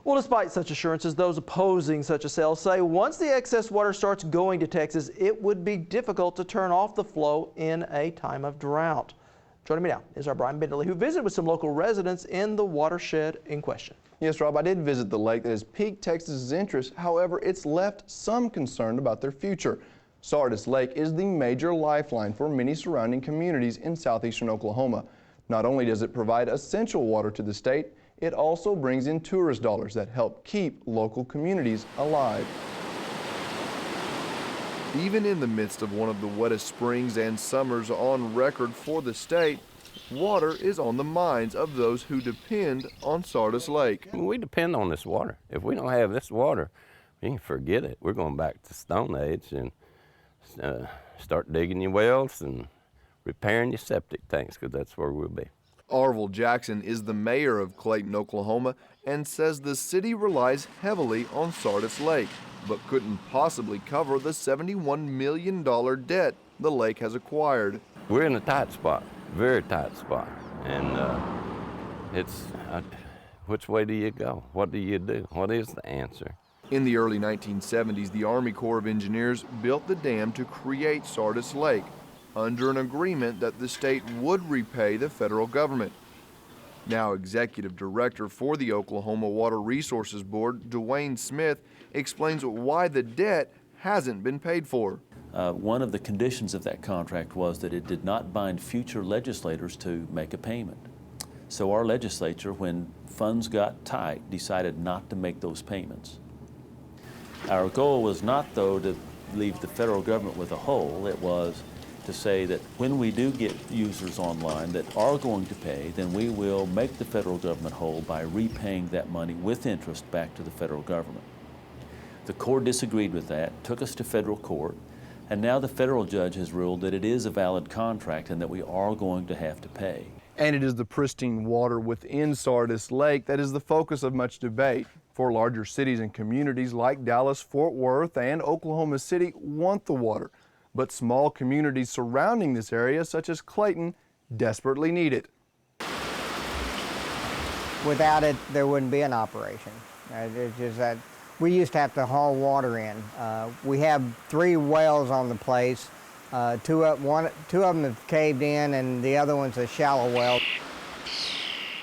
Well, despite such assurances, those opposing such a sale say once the excess water starts going to Texas, it would be difficult to turn off the flow in a time of drought. Joining me now is our Bendele, who visited with some local residents in the watershed in question. Yes, Rob, I did visit the lake that has piqued Texas's interest. However, it's left some concerned about their future. Sardis Lake is the major lifeline for many surrounding communities in southeastern Oklahoma. Not only does it provide essential water to the state, it also brings in tourist dollars that help keep local communities alive. Even in the midst of one of the wettest springs and summers on record for the state, water is on the minds of those who depend on Sardis Lake. We depend on this water. If we don't have this water, you can forget it. We're going back to Stone Age and start digging your wells and repairing your septic tanks, because that's where we'll be. Arvel Jackson is the mayor of Clayton, Oklahoma, and says the city relies heavily on Sardis Lake, but couldn't possibly cover the $71 million debt the lake has acquired. We're in a tight spot, very tight spot, and which way do you go? What do you do? What is the answer? In the early 1970s, the Army Corps of Engineers built the dam to create Sardis Lake, under an agreement that the state would repay the federal government. Now executive director for the Oklahoma Water Resources Board, Duane explains why the debt hasn't been paid for. One of the conditions of that contract was that it did not bind future legislators to make a payment. So our legislature, when funds got tight, decided not to make those payments. Our goal was not, though, to leave the federal government with a hole. It was to say that when we do get users online that are going to pay, then we will make the federal government whole by repaying that money with interest back to the federal government. The Corps disagreed with that, took us to federal court, and now the federal judge has ruled that it is a valid contract and that we are going to have to pay. And it is the pristine water within Sardis Lake that is the focus of much debate. For larger cities and communities like Dallas, Fort Worth, and Oklahoma City want the water, but small communities surrounding this area, such as Clayton, desperately need it. Without it, there wouldn't be an operation. It's just that we used to have to haul water in. We have 3 wells on the place. Two of them have caved in, and the other one's a shallow well.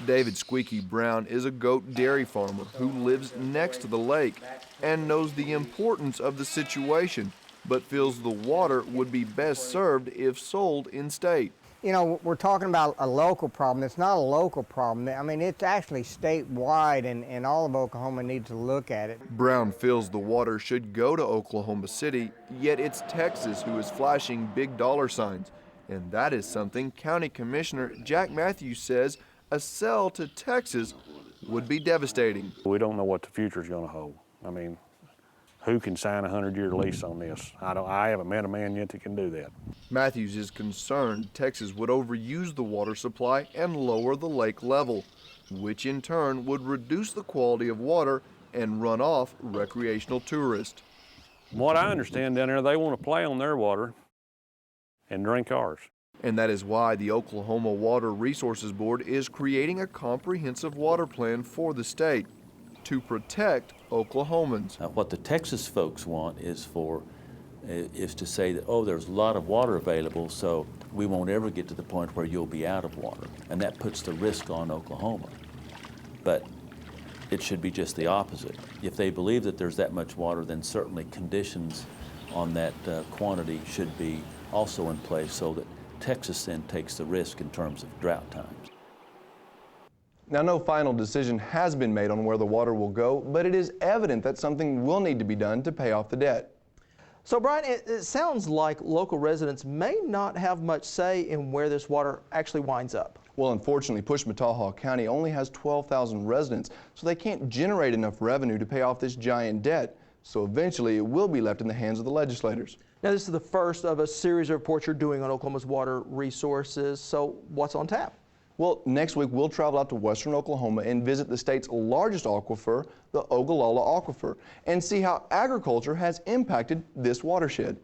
David Squeaky Brown is a goat dairy farmer who lives next to the lake and knows the importance of the situation, but feels the water would be best served if sold in state. You know, we're talking about a local problem. It's not a local problem. I mean, it's actually statewide, and all of Oklahoma needs to look at it. Brown feels the water should go to Oklahoma City, yet it's Texas who is flashing big dollar signs. And that is something County Commissioner Jack Matthews says a sell to Texas would be devastating. We don't know what the future is going to hold. I mean, who can sign a 100-year lease on this? I haven't met a man yet that can do that. Matthews is concerned Texas would overuse the water supply and lower the lake level, which in turn would reduce the quality of water and run off recreational tourists. From what I understand down there, they want to play on their water and drink ours. And that is why the Oklahoma Water Resources Board is creating a comprehensive water plan for the state to protect Oklahomans. What the Texas folks want is to say that, oh, there's a lot of water available, so we won't ever get to the point where you'll be out of water. And that puts the risk on Oklahoma. But it should be just the opposite. If they believe that there's that much water, then certainly conditions on that quantity should be also in place so that Texas then takes the risk in terms of drought times. Now, no final decision has been made on where the water will go, but it is evident that something will need to be done to pay off the debt. So, Brian, it sounds like local residents may not have much say in where this water actually winds up. Well, unfortunately, Pushimataha County only has 12,000 residents, so they can't generate enough revenue to pay off this giant debt. So eventually, it will be left in the hands of the legislators. Now, this is the first of a series of reports you're doing on Oklahoma's water resources. So what's on tap? Well, next week we'll travel out to western Oklahoma and visit the state's largest aquifer, the Ogallala Aquifer, and see how agriculture has impacted this watershed.